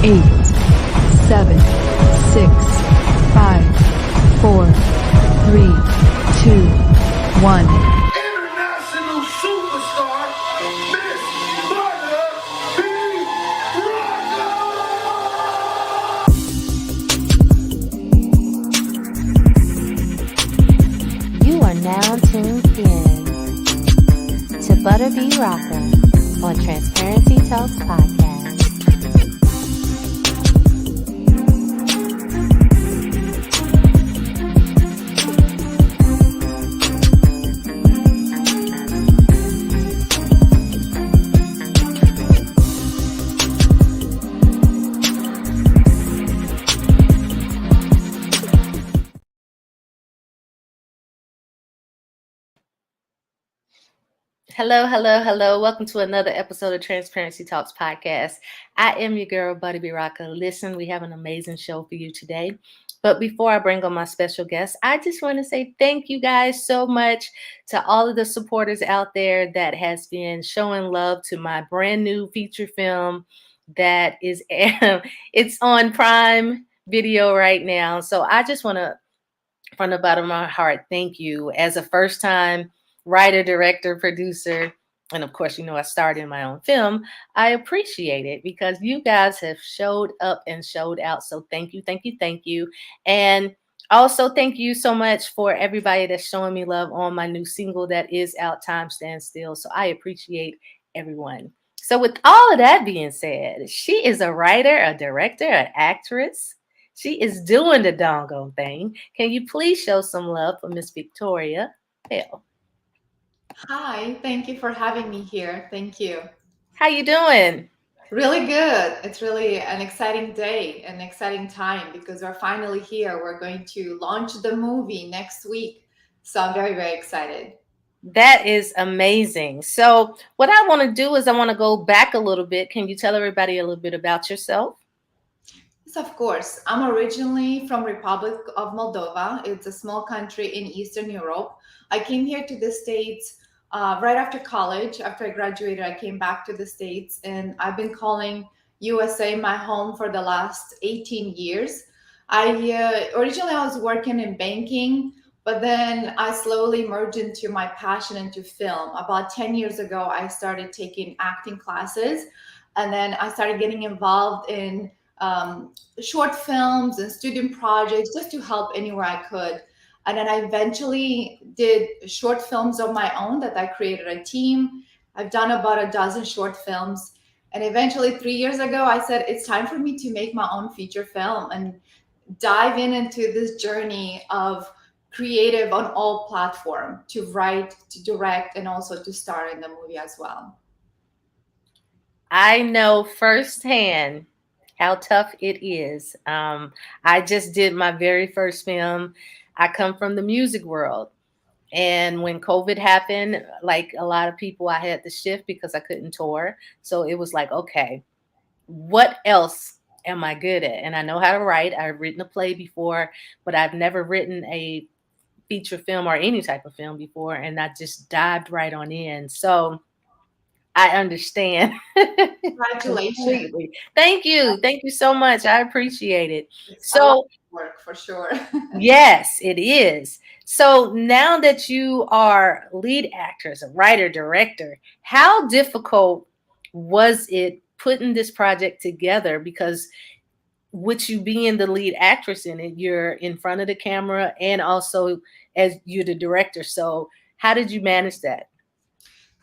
8, 7, 6, 5, 4, 3, 2, 1. International superstar, Miss Mother B. You are now tuned in to Butter Bee Rocker on Transparency Talks Podcast. Hello, hello, hello. Welcome to another episode of Transparency Talks Podcast. I am your girl, Buddy Baraka. Listen, we have an amazing show for you today. But before I bring on my special guest, I just want to say thank you guys so much to all of the supporters out there that has been showing love to my brand new feature film that is it's on Prime Video right now. So I just want to, from the bottom of my heart, thank you. As a first time writer, director, producer, and of course, I starred in my own film. I appreciate it because you guys have showed up and showed out. So thank you, thank you, thank you. And also thank you so much for everybody that's showing me love on my new single that is out, Time Stands Still. So I appreciate everyone. So with all of that being said, she is a writer, a director, an actress. She is doing the doggone thing. Can you please show some love for Miss Victoria Bell? Hi, thank you for having me here. Thank you. How you doing? Really good. It's really an exciting day, an exciting time because we're finally here. We're going to launch the movie next week. So I'm very, very excited. That is amazing. So what I want to do is I want to go back a little bit. Can you tell everybody a little bit about yourself? Yes, of course. I'm originally from Republic of Moldova. It's a small country in Eastern Europe. I came here to the States right after college. After I graduated, I came back to the States, and I've been calling USA my home for the last 18 years. I originally I was working in banking, but then I slowly merged into my passion into film. About 10 years ago, I started taking acting classes, and then I started getting involved in short films and student projects just to help anywhere I could. And then I eventually did short films of my own that I created a team. I've done about a dozen short films. And eventually, 3 years ago, I said it's time for me to make my own feature film and dive into this journey of creative on all platform to write, to direct, and also to star in the movie as well. I know firsthand how tough it is. I just did my very first film. I come from the music world. And when COVID happened, like a lot of people, I had to shift because I couldn't tour. So it was like, okay, what else am I good at? And I know how to write. I've written a play before, but I've never written a feature film or any type of film before. And I just dived right on in. So I understand Congratulations. completely. Thank you. Thank you so much. I appreciate it. It's a lot So, of work for sure. yes, it is. So now that you are lead actress, a writer, director, how difficult was it putting this project together? Because with you being the lead actress in it, you're in front of the camera and also as you're the director. So how did you manage that?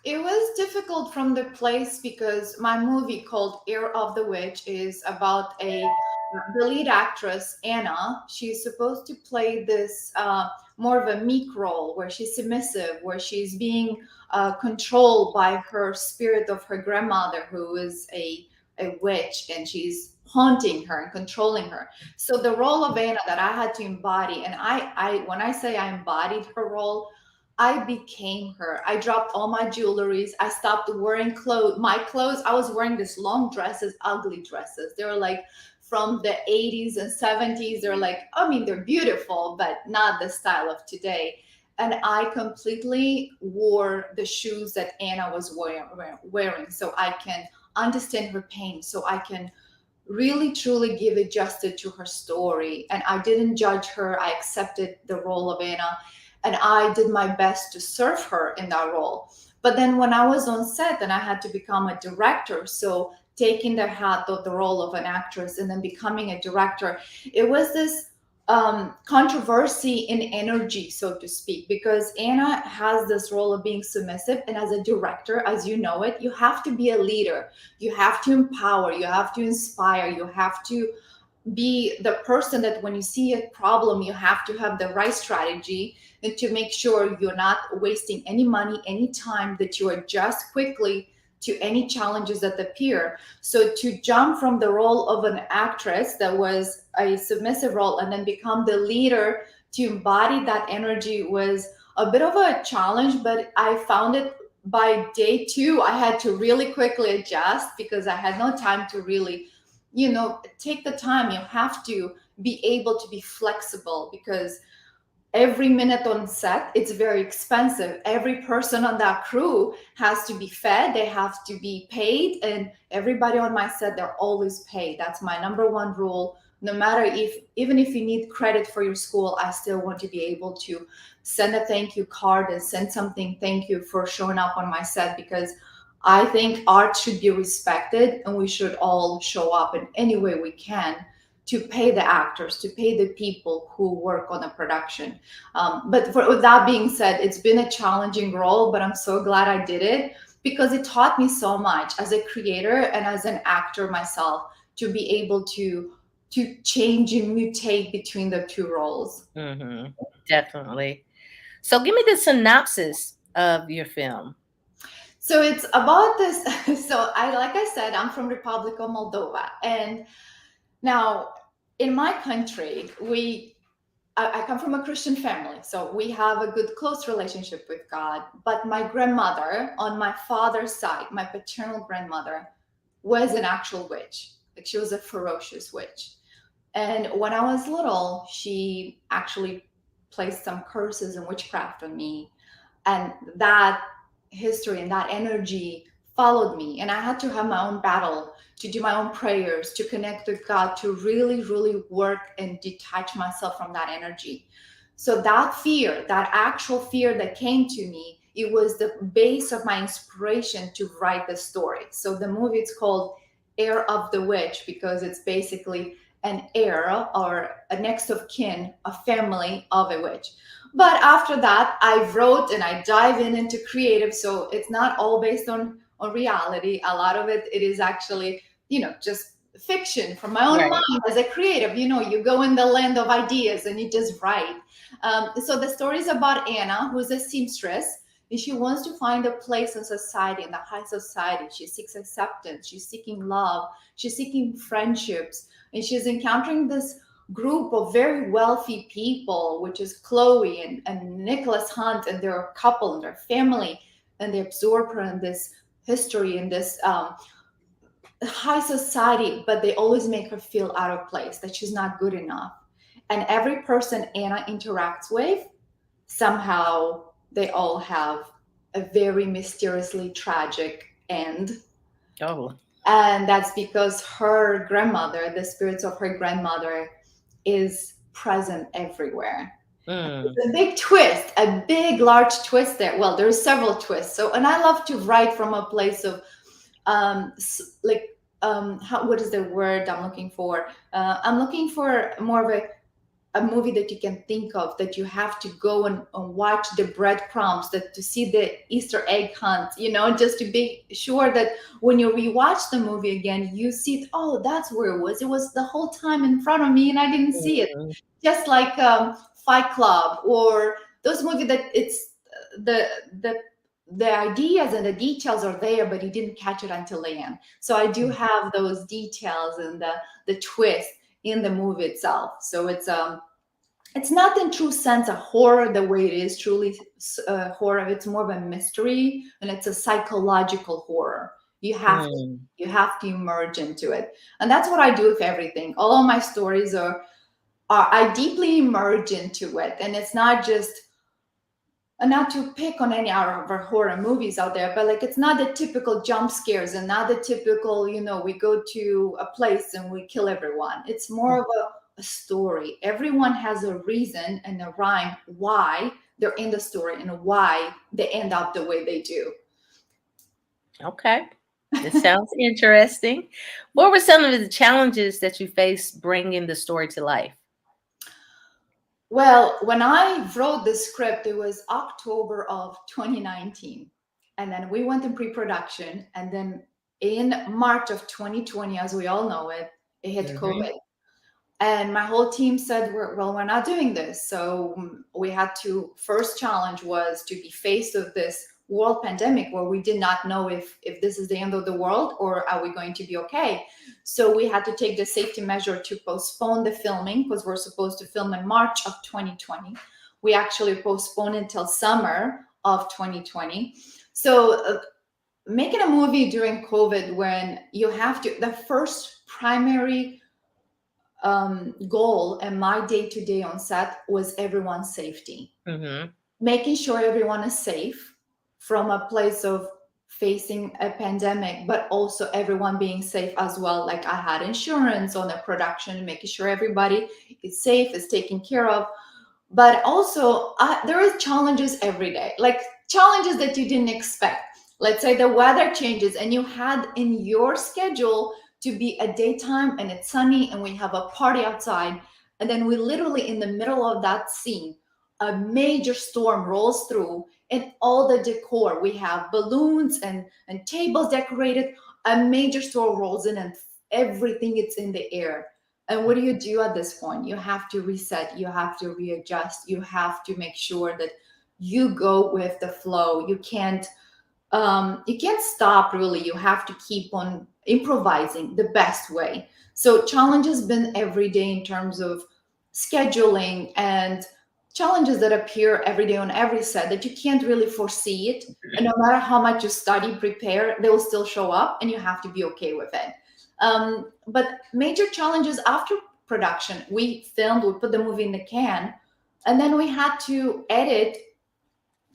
It was difficult from the place because my movie called Heir of the Witch is about the lead actress Anna. She's supposed to play this more of a meek role where she's submissive, where she's being controlled by her spirit of her grandmother, who is a witch, and she's haunting her and controlling her. So the role of Anna that I had to embody, and I when I say I embodied her role, I became her. I dropped all my jewelries. I stopped wearing clothes. My clothes, I was wearing these long dresses, ugly dresses. They were like from the 80s and 70s. They're like, I mean, they're beautiful, but not the style of today. And I completely wore the shoes that Anna was wearing so I can understand her pain, so I can really truly give it justice to her story. And I didn't judge her. I accepted the role of Anna, and I did my best to serve her in that role. But then when I was on set and I had to become a director, so taking the hat of the role of an actress and then becoming a director, it was this controversy in energy, so to speak, because Anna has this role of being submissive. And as a director, as you know it, you have to be a leader. You have to empower, you have to inspire, you have to be the person that when you see a problem, you have to have the right strategy and to make sure you're not wasting any money, any time, that you adjust quickly to any challenges that appear. So to jump from the role of an actress that was a submissive role and then become the leader to embody that energy was a bit of a challenge, but I found it by day 2. I had to really quickly adjust because I had no time to really, take the time. You have to be able to be flexible because every minute on set, it's very expensive. Every person on that crew has to be fed, they have to be paid, and everybody on my set, they're always paid. That's my number one rule. No matter even if you need credit for your school, I still want to be able to send a thank you card and send something thank you for showing up on my set, because I think art should be respected and we should all show up in any way we can to pay the actors, to pay the people who work on the production. But with that being said, it's been a challenging role, but I'm so glad I did it because it taught me so much as a creator and as an actor myself to be able to change and mutate between the two roles. Definitely. So give me the synopsis of your film. So it's about this. So like I said, I'm from Republic of Moldova, and now in my country, I come from a Christian family, so we have a good, close relationship with God. But my grandmother on my father's side, my paternal grandmother, was an actual witch. Like, she was a ferocious witch. And when I was little, she actually placed some curses and witchcraft on me. And that history and that energy followed me. And I had to have my own battle, to do my own prayers, to connect with God, to really, really work and detach myself from that energy. So that fear, that actual fear that came to me, it was the base of my inspiration to write the story. So the movie, it's called Heir of the Witch, because it's basically an heir or a next of kin, a family of a witch. But after that, I wrote and I dive into creative. So it's not all based on reality. A lot of it is actually, just fiction from my own mind as a creative. You go in the land of ideas and you just write. So the story is about Anna, who's a seamstress, and she wants to find a place in society, in the high society. She seeks acceptance. She's seeking love. She's seeking friendships. And she's encountering this group of very wealthy people, which is Chloe and Nicholas Hunt, and they're a couple and their family, and they absorb her in this history, in this high society, but they always make her feel out of place, that she's not good enough. And every person Anna interacts with, somehow they all have a very mysteriously tragic end. Oh. And that's because her grandmother, the spirits of her grandmother, is present everywhere. It's a big twist, a big, large twist there. Well, there's several twists. So, and I love to write from a place of, what is the word I'm looking for? I'm looking for more of a movie that you can think of, that you have to go and watch the breadcrumbs, that to see the Easter egg hunt, just to be sure that when you rewatch the movie again, you see, oh, that's where it was. It was the whole time in front of me and I didn't see it. Just like Fight Club, or those movies that it's the ideas and the details are there, but you didn't catch it until the end. So I do have those details and the twist in the movie itself. So it's not in true sense a horror the way it is truly horror. It's more of a mystery, and it's a psychological horror. You have to emerge into it, and that's what I do with everything. All of my stories are I deeply emerge into it, and it's not just not to pick on any of our horror movies out there, but like it's not the typical jump scares and not the typical, we go to a place and we kill everyone. It's more of a story. Everyone has a reason and a rhyme why they're in the story and why they end up the way they do. Okay. This sounds interesting. What were some of the challenges that you faced bringing the story to life? Well, when I wrote the script, it was October of 2019. And then we went in pre production. And then in March of 2020, as we all know it, it hit Hmm. COVID. And my whole team said, we're not doing this. So we had to, first challenge was to be faced with this world pandemic where we did not know if this is the end of the world or are we going to be okay. So we had to take the safety measure to postpone the filming because we're supposed to film in March of 2020. We actually postponed until summer of 2020. So making a movie during COVID when you have to, the first primary goal and my day to day on set was everyone's safety, Hmm. making sure everyone is safe from a place of facing a pandemic, but also everyone being safe as well. Like I had insurance on the production, making sure everybody is safe, is taken care of. But also, there are challenges every day, like challenges that you didn't expect. Let's say the weather changes and you had in your schedule to be a daytime and it's sunny and we have a party outside. And then we literally, in the middle of that scene, a major storm rolls through and all the decor, we have balloons and tables decorated. A major storm rolls in and everything is in the air. And what do you do at this point? You have to reset, you have to readjust, you have to make sure that you go with the flow. You can't stop really. You have to keep on improvising the best way. So challenge has been every day in terms of scheduling and challenges that appear every day on every set that you can't really foresee it. And no matter how much you study, prepare, they will still show up and you have to be okay with it. But major challenges after production, we filmed, we put the movie in the can, and then we had to edit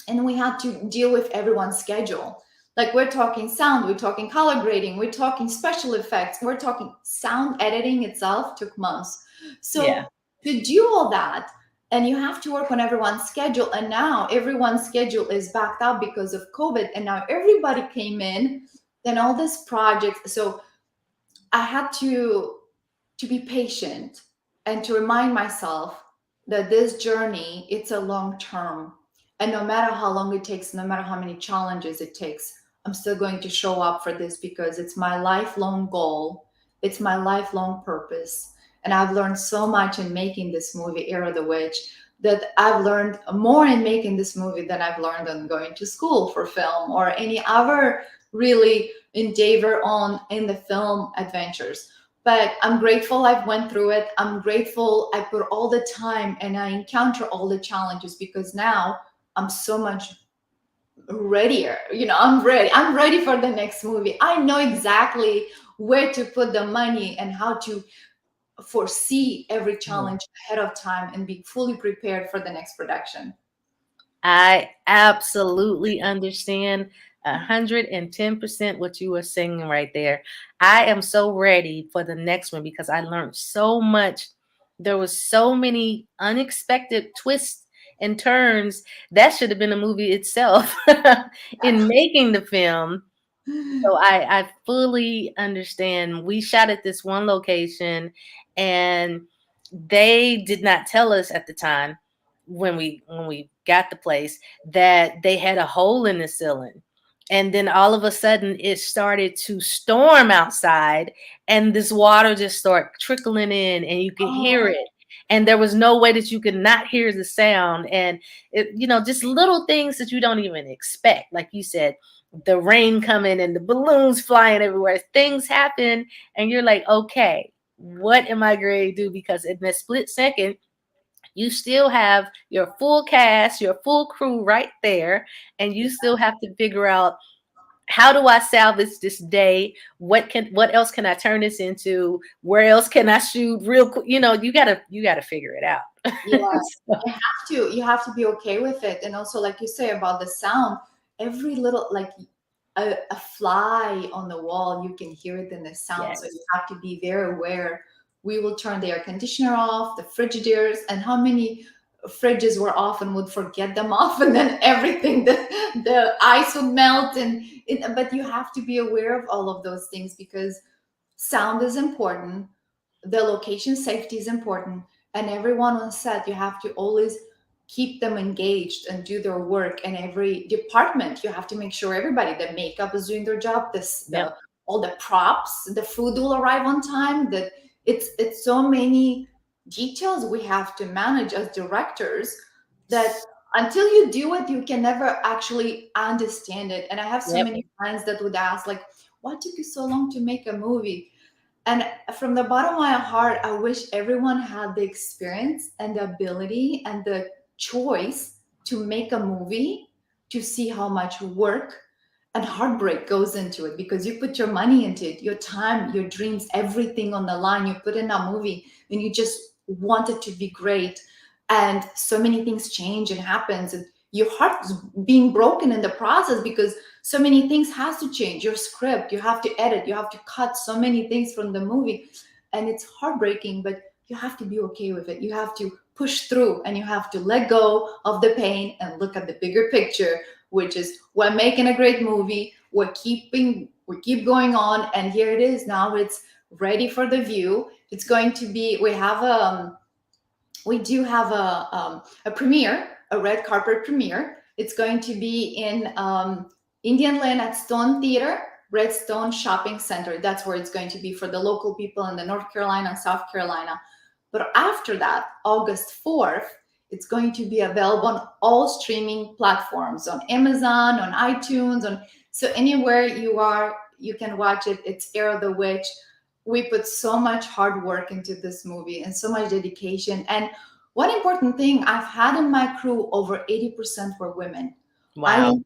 and we had to deal with everyone's schedule. Like we're talking sound, we're talking color grading, we're talking special effects, we're talking sound editing itself took months. So Yeah. to do all that, and you have to work on everyone's schedule, and now everyone's schedule is backed up because of COVID, and now everybody came in, then all this project. So I had to be patient and to remind myself that this journey, it's a long term, and no matter how long it takes, no matter how many challenges it takes, I'm still going to show up for this because it's my lifelong goal, it's my lifelong purpose. And I've learned so much in making this movie Heir of the Witch, that I've learned more in making this movie than I've learned on going to school for film or any other really endeavor on in the film adventures. But I'm grateful I've went through it. I'm grateful I put all the time and I encounter all the challenges because now I'm so much readier. I'm ready for the next movie. I know exactly where to put the money and how to foresee every challenge ahead of time and be fully prepared for the next production. I absolutely understand 110% what you were saying right there. I am so ready for the next one because I learned so much. There was so many unexpected twists and turns. That should have been a movie itself in making the film. So I fully understand. We shot at this one location and they did not tell us at the time when we got the place that they had a hole in the ceiling. And then all of a sudden it started to storm outside and this water just started trickling in and you could hear Oh, it. And there was no way that you could not hear the sound. And just little things that you don't even expect. Like you said, the rain coming and the balloons flying everywhere. Things happen, and you're like, okay, what am I going to do? Because in that split second, you still have your full cast, your full crew right there, and you still have to figure out how do I salvage this day? What else can I turn this into? Where else can I shoot real quick? You gotta figure it out. Yeah, So, you have to be okay with it. And also, like you say about the sound, every little, like a fly on the wall, you can hear it in the sound. So you yes. have to be very aware. We will turn the air conditioner off, the frigidairs, and how many fridges were off and would forget them off, and then everything, the ice would melt. But you have to be aware of all of those things because sound is important, the location safety is important, and everyone on set, you have to always keep them engaged and do their work. And every department, you have to make sure everybody, the makeup is doing their job, the Yep. all the props, the food will arrive on time. That it's so many details we have to manage as directors, that until you do it, you can never actually understand it. And I have so Yep. many friends that would ask, like, why took you so long to make a movie? And from the bottom of my heart, I wish everyone had the experience and the ability and the choice to make a movie, to see how much work and heartbreak goes into it, because you put your money into it, your time, your dreams, everything on the line. You put in a movie and you just want it to be great. And so many things change and happens, and your heart is being broken in the process because so many things has to change. Your script, you have to edit, you have to cut so many things from the movie, and it's heartbreaking. But you have to be okay with it. You have to push through, and you have to let go of the pain and look at the bigger picture, which is we're making a great movie, we keep going on, and here it is. Now it's ready for the view. It's going to be, we do have a premiere, a red carpet premiere. It's going to be in Indian Lane at Stone Theater, Redstone Shopping Center. That's where it's going to be for the local people in the North Carolina and South Carolina. But after that, August 4th, it's going to be available on all streaming platforms, on Amazon, on iTunes, on so anywhere you are, you can watch it. It's Heir of the Witch. We put so much hard work into this movie and so much dedication. And one important thing, I've had in my crew, over 80% were women. I Wow.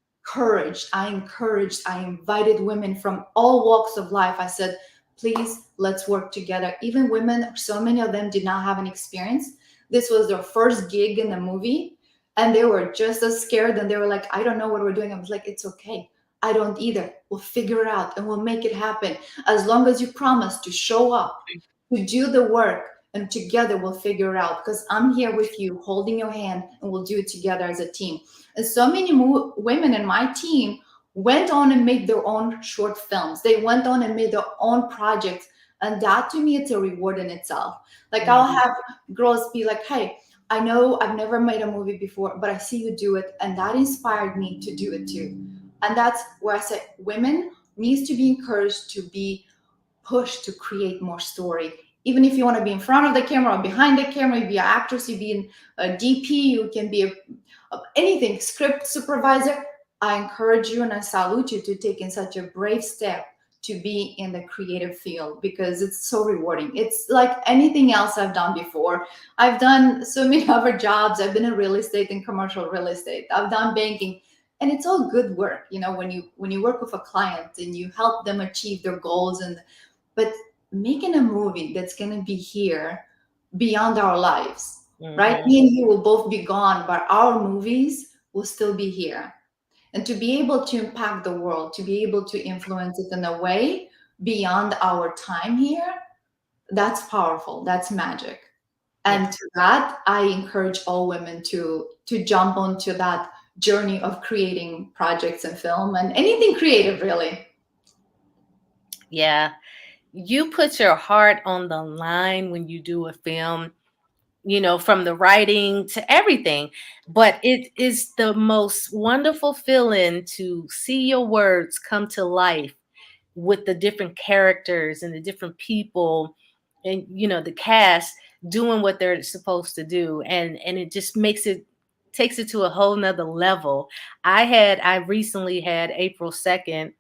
I invited women from all walks of life. I said, please, let's work together. Even women, so many of them did not have an experience. This was their first gig in the movie, and they were just as scared. And they were like, I don't know what we're doing. I was like, it's okay. I don't either. We'll figure it out and we'll make it happen. As long as you promise to show up, to do the work, and together we'll figure it out. Because I'm here with you, holding your hand, and we'll do it together as a team. And so many women in my team went on and made their own short films. They went on and made their own projects. And that to me, it's a reward in itself. Like I'll Mhm. have girls be like, hey, I know I've never made a movie before, but I see you do it. And that inspired me to do it too. And that's where I said women needs to be encouraged to be pushed to create more story. Even if you want to be in front of the camera or behind the camera, you be an actress, you be in a DP, you can be anything, script supervisor. I encourage you and I salute you to taking such a brave step to be in the creative field, because it's so rewarding. It's like anything else I've done before. I've done so many other jobs. I've been in real estate and commercial real estate. I've done banking, and it's all good work. When you work with a client and you help them achieve their goals, and but making a movie that's going to be here beyond our lives, right? Mhm. Me and you will both be gone, but our movies will still be here. And to be able to impact the world, to be able to influence it in a way beyond our time here, that's powerful. That's magic. Yeah. And to that, I encourage all women to jump onto that journey of creating projects and film and anything creative, really. Yeah. You put your heart on the line when you do a film, from the writing to everything. But it is the most wonderful feeling to see your words come to life with the different characters and the different people, and the cast doing what they're supposed to do, and it just takes it to a whole nother level. I recently had April 2nd,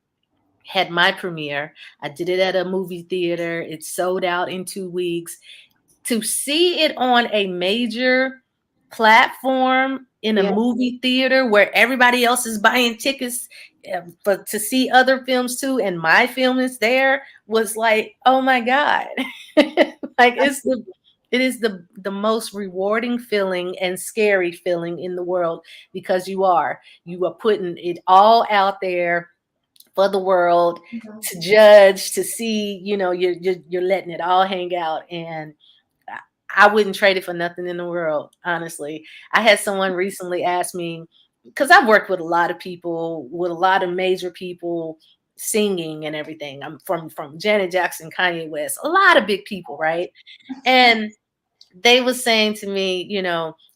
had my premiere. I did it at a movie theater. It sold out in 2 weeks. To see it on a major platform in a Yeah. movie theater where everybody else is buying tickets for to see other films too, and my film is there, was like, oh my god. Like it is the most rewarding feeling and scary feeling in the world, because you are putting it all out there for the world Mhm. to judge, to see. You're letting it all hang out, and I wouldn't trade it for nothing in the world, honestly. I had someone recently ask me, because I've worked with a lot of people, with a lot of major people singing and everything. I'm from Janet Jackson, Kanye West, a lot of big people, right? And they was saying to me,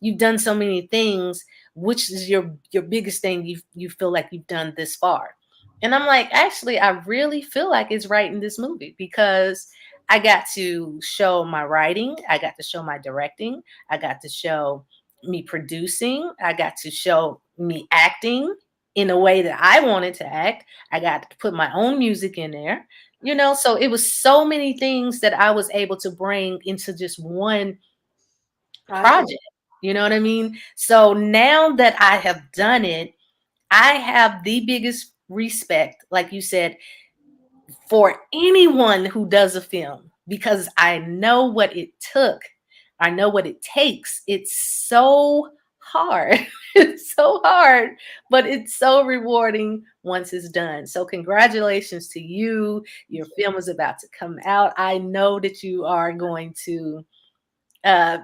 you've done so many things. Which is your biggest thing you feel like you've done this far? And I'm like, actually, I really feel like it's writing this movie, because I got to show my writing, I got to show my directing, I got to show me producing, I got to show me acting in a way that I wanted to act. I got to put my own music in there. So it was so many things that I was able to bring into just one Project. project. You know what I mean? So now that I have done it, I have the biggest respect, like you said, for anyone who does a film, because I know what it took. I know what it takes. It's so hard. It's so hard, but it's so rewarding once it's done. So, congratulations to you. Your film is about to come out. I know that you are going to uh,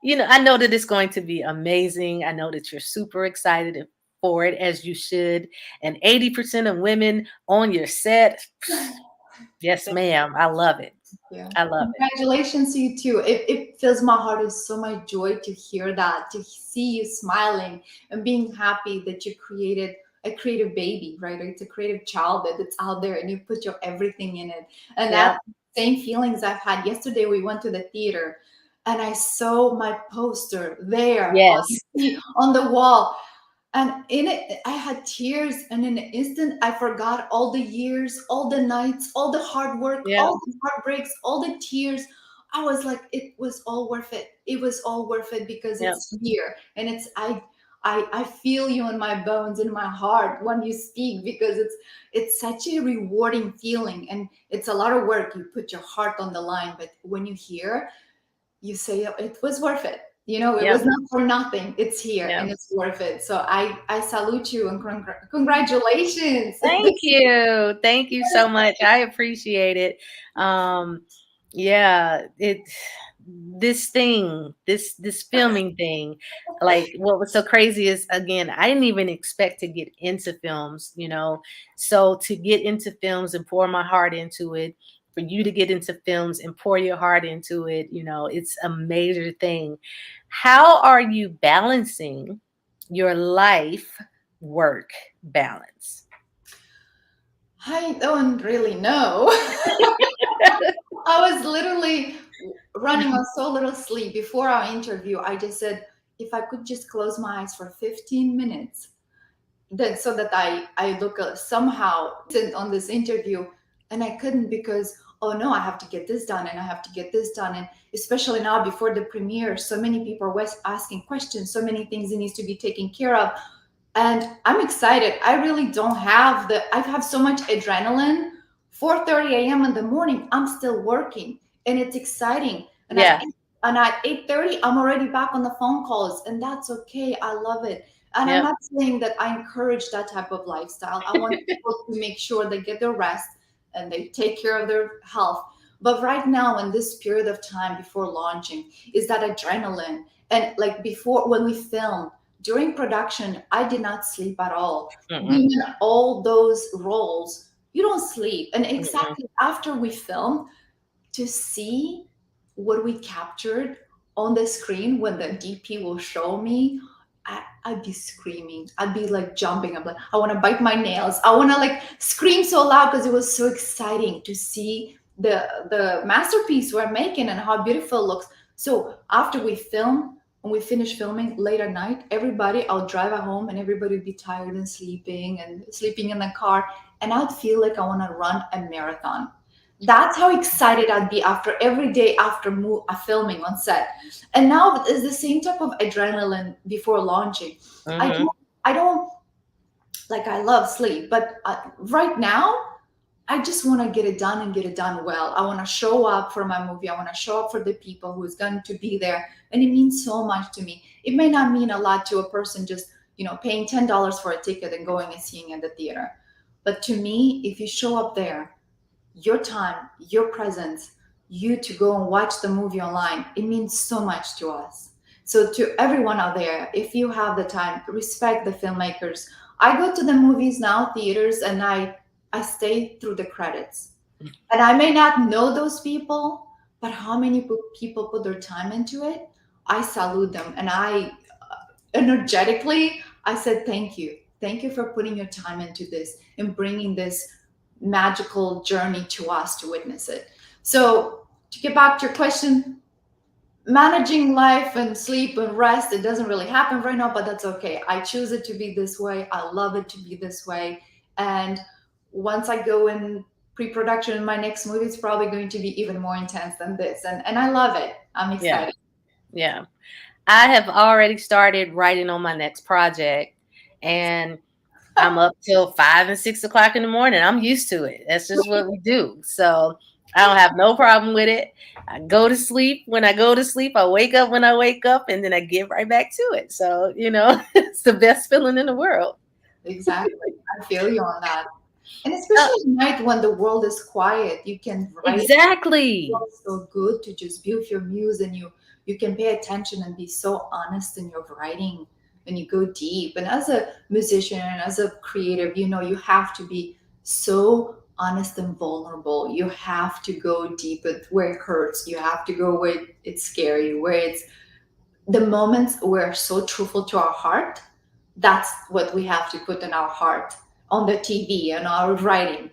I know that it's going to be amazing. I know that you're super excited for it, as you should. And 80% of women on your set, yes, ma'am. I love it. Yeah. I love it. Congratulations to you too. It fills my heart with so much joy to hear that, to see you smiling and being happy that you created a creative baby, right? It's a creative child that's out there and you put your everything in it. And Yep. that same feelings I've had yesterday. We went to the theater and I saw my poster there Yes. on the wall. And in it, I had tears, and in an instant, I forgot all the years, all the nights, all the hard work, Yep. all the heartbreaks, all the tears. I was like, it was all worth it. It was all worth it because Yep. it's here, and it's I feel you in my bones, in my heart when you speak, because it's such a rewarding feeling, and it's a lot of work. You put your heart on the line, but when you hear, you say, "Oh, it was worth it." It Yep. was not for nothing. It's here Yep. and it's worth it. So I salute you and congratulations. Thank you. Thank you so much. I appreciate it. Um, yeah, this filming thing, like what was so crazy is, again, I didn't even expect to get into films. So to get into films and pour my heart into it, for you to get into films and pour your heart into it, it's a major thing. How are you balancing your life work balance? I don't really know. I was literally running on so little sleep before our interview. I just said, if I could just close my eyes for 15 minutes, then so that I look somehow on this interview, and I couldn't because, oh no, I have to get this done and I have to get this done, and especially now before the premiere, so many people are asking questions, so many things that needs to be taken care of, and I'm excited. I really don't have I have so much adrenaline. 4:30 a.m. in the morning, I'm still working, and it's exciting. And Yeah. at 8:30, I'm already back on the phone calls, and that's okay. I love it. And I'm Yep. not saying that I encourage that type of lifestyle. I want people to make sure they get their rest and they take care of their health. But right now, in this period of time before launching, is that adrenaline. And like before, when we film, during production, I did not sleep at all. Mm-mm. Doing all those roles, you don't sleep. And Mm-mm. exactly after we film, to see what we captured on the screen when the DP will show me, I'd be screaming. I'd be like jumping. I'm like, I want to bite my nails. I want to like scream so loud because it was so exciting to see the masterpiece we're making and how beautiful it looks. So after we film, when we finish filming late at night, I'll drive at home and everybody would be tired and sleeping in the car. And I'd feel like I want to run a marathon. That's how excited I'd be after every day after filming on set. And now it's the same type of adrenaline before launching. I Mm-hmm. don't, I don't like, I love sleep, but right now I just want to get it done and get it done well. I want to show up for my movie. I want to show up for the people who's going to be there. And it means so much to me. It may not mean a lot to a person just, paying $10 for a ticket and going and seeing in the theater. But to me, if you show up there, your time, your presence, you to go and watch the movie online, it means so much to us. So to everyone out there, if you have the time, respect the filmmakers. I go to the movies now, theaters, and I stay through the credits. And I may not know those people, but how many people put their time into it? I salute them, and I energetically I said thank you. Thank you for putting your time into this and bringing this magical journey to us to witness it. So to get back to your question, managing life and sleep and rest, it doesn't really happen right now, but that's okay. I choose it to be this way. I love it to be this way. And once I go in pre-production, my next movie is probably going to be even more intense than this. And I love it. I'm Yeah. excited. Yeah. I have already started writing on my next project, and I'm up till 5 and 6 o'clock in the morning. I'm used to it. That's just what we do. So I don't have no problem with it. I go to sleep when I go to sleep. I wake up when I wake up, and then I get right back to it. So, it's the best feeling in the world. Exactly. I feel you on that. And Uh, especially at night when the world is quiet, you can write. exactly. Feels so good to just be with your muse, and you can pay attention and be so honest in your writing, and you go deep. And as a musician and as a creative, you have to be so honest and vulnerable. You have to go deep at where it hurts. You have to go where it's scary, where it's the moments we're so truthful to our heart. That's what we have to put in our heart on the TV and our writing.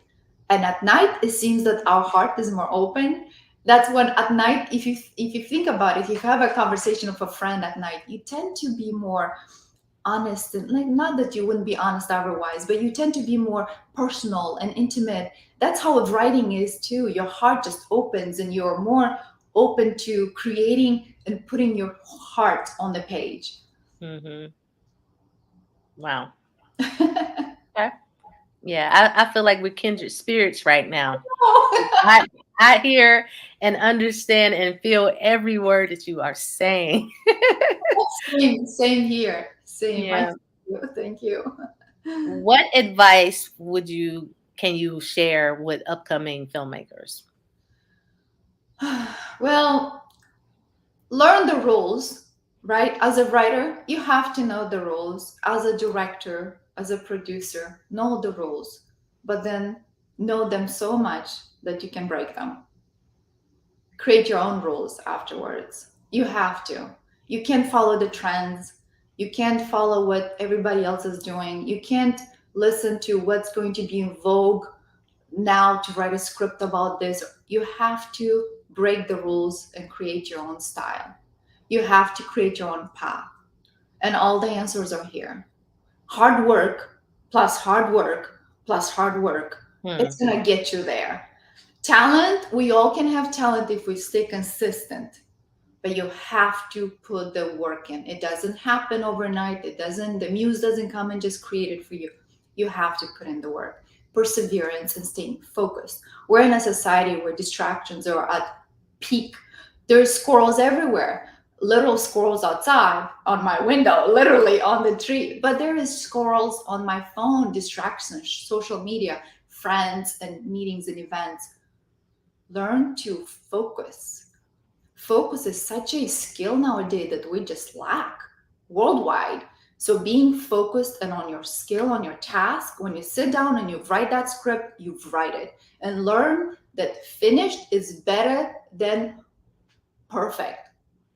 And at night, it seems that our heart is more open. That's when at night, if you think about it, if you have a conversation with a friend at night, you tend to be more honest, and like, not that you wouldn't be honest otherwise, but you tend to be more personal and intimate. That's how writing is too. Your heart just opens and you're more open to creating and putting your heart on the page. Hmm. Wow. Okay. Yeah, I feel like we're kindred spirits right now. I I hear and understand and feel every word that you are saying. Same here. Same. Yeah. Thank you. What advice can you share with upcoming filmmakers? Well, learn the rules, right? As a writer, you have to know the rules. As a director, as a producer, know the rules, but then know them so much that you can break them. Create your own rules afterwards. You have to. You can't follow the trends. You can't follow what everybody else is doing. You can't listen to what's going to be in vogue now to write a script about this. You have to break the rules and create your own style. You have to create your own path. And all the answers are here. Hard work plus hard work plus hard work. Hmm. It's going to get you there. Talent, we all can have talent if we stay consistent, but you have to put the work in. It doesn't happen overnight. The muse doesn't come and just create it for you. You have to put in the work, perseverance, and staying focused. We're in a society where distractions are at peak. There's squirrels everywhere, little squirrels outside on my window, literally on the tree, but there is squirrels on my phone, distractions, social media, friends, and meetings and events. Learn to focus. Focus is such a skill nowadays that we just lack worldwide. So being focused and on your skill, on your task, when you sit down and you write that script, you write it, and learn that finished is better than perfect.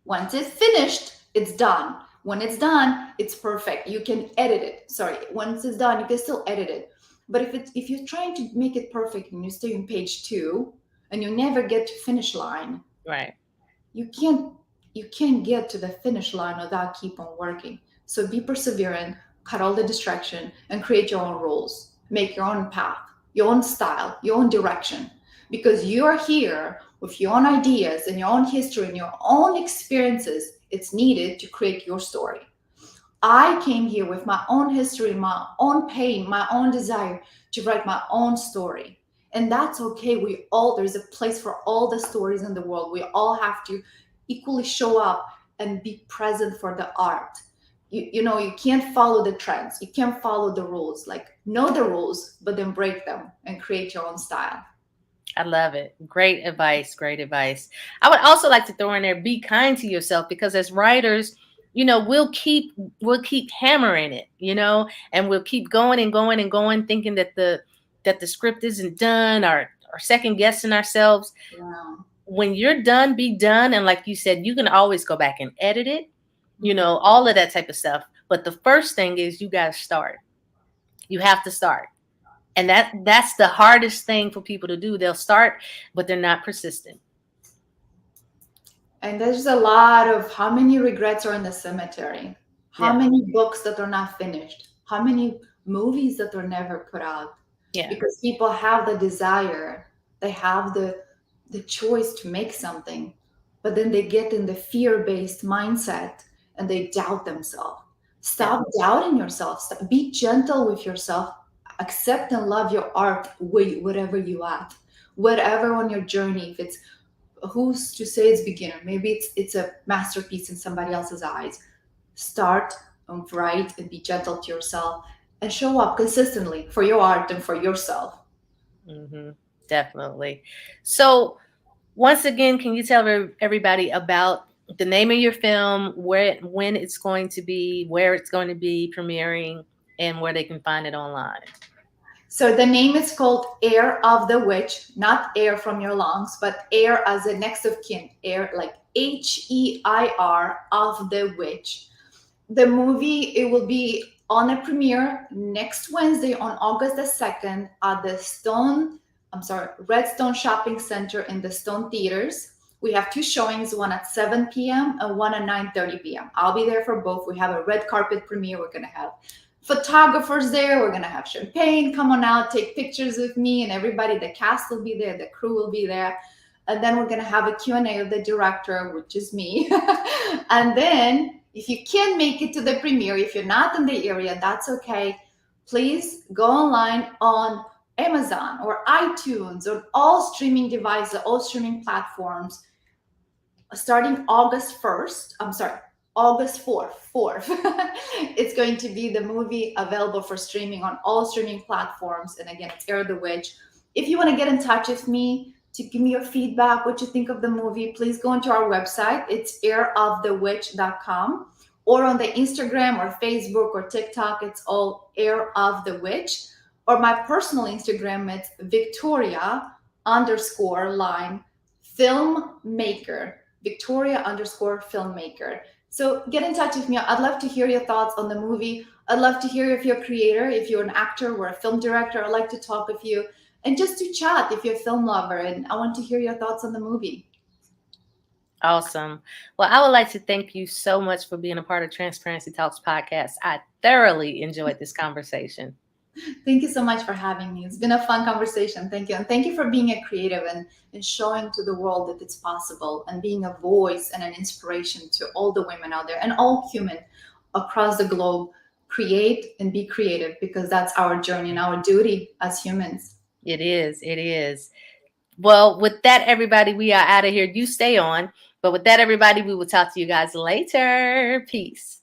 Once it's finished, it's done. When it's done, it's perfect. You can edit it. Sorry, once it's done, you can still edit it. But if you're trying to make it perfect and you stay on page 2 and you never get to finish line, Right. you can't get to the finish line without keep on working. So be perseverant, cut all the distraction, and create your own rules. Make your own path, your own style, your own direction. because you are here with your own ideas and your own history and your own experiences. It's needed to create your story. I came here with my own history, my own pain, my own desire to write my own story. And that's okay. There's a place for all the stories in the world. We all have to equally show up and be present for the art. You can't follow the trends. You can't follow the rules. Like, know the rules, but then break them and create your own style. I love it. Great advice. Great advice. I would also like to throw in there, be kind to yourself, because as writers, we'll keep hammering it, and we'll keep going and going and going, thinking that the script isn't done, or second guessing ourselves. Wow. When you're done, be done. And like you said, you can always go back and edit it, Mhm. all of that type of stuff. But the first thing is you got to start. You have to start. And that's the hardest thing for people to do. They'll start, but they're not persistent. And there's a lot of how many regrets are in the cemetery, how Yeah. many books that are not finished, how many movies that are never put out, Yeah. because people have the desire, they have the choice to make something, but then they get in the fear-based mindset and they doubt themselves. Yeah. Stop doubting yourself. Be gentle with yourself. Accept and love your art, whatever you at, whatever on your journey. If it's, who's to say it's beginner, maybe it's a masterpiece in somebody else's eyes. Start and write and be gentle to yourself and show up consistently for your art and for yourself. Hmm. Definitely. So once again, can you tell everybody about the name of your film, when it's going to be, where it's going to be premiering, and where they can find it online? So the name is called Heir of the Witch, not air from your lungs, but heir as a next of kin, heir like Heir of the Witch. The movie, it will be on a premiere next Wednesday on August the 2nd at the Redstone Shopping Center in the Stone Theaters. We have two showings, one at 7 p.m. and one at 9:30 p.m. I'll be there for both. We have a red carpet premiere. We're going to have photographers there. We're going to have champagne. Come on out, take pictures with me and everybody. The cast will be there. The crew will be there. And then we're going to have a Q&A of the director, which is me. And then if you can't make it to the premiere, if you're not in the area, that's okay. Please go online on Amazon or iTunes or all streaming devices, all streaming platforms. Starting August 4th, it's going to be the movie available for streaming on all streaming platforms. And again, it's Heir the Witch. If you want to get in touch with me to give me your feedback, what you think of the movie, please go into our website. It's heirofthewitch.com, or on the Instagram or Facebook or TikTok, it's all Heir of the Witch. Or my personal Instagram, it's Victoria_line filmmaker. Victoria_filmmaker. So get in touch with me. I'd love to hear your thoughts on the movie. I'd love to hear if you're a creator, if you're an actor or a film director. I'd like to talk with you and just to chat if you're a film lover. And I want to hear your thoughts on the movie. Awesome. Well, I would like to thank you so much for being a part of Transparency Talks podcast. I thoroughly enjoyed this conversation. Thank you so much for having me. It's been a fun conversation. Thank you. And thank you for being a creative and showing to the world that it's possible, and being a voice and an inspiration to all the women out there and all human across the globe. Create and be creative, because that's our journey and our duty as humans. It is. It is. Well, with that, everybody, we are out of here. You stay on. But with that, everybody, we will talk to you guys later. Peace.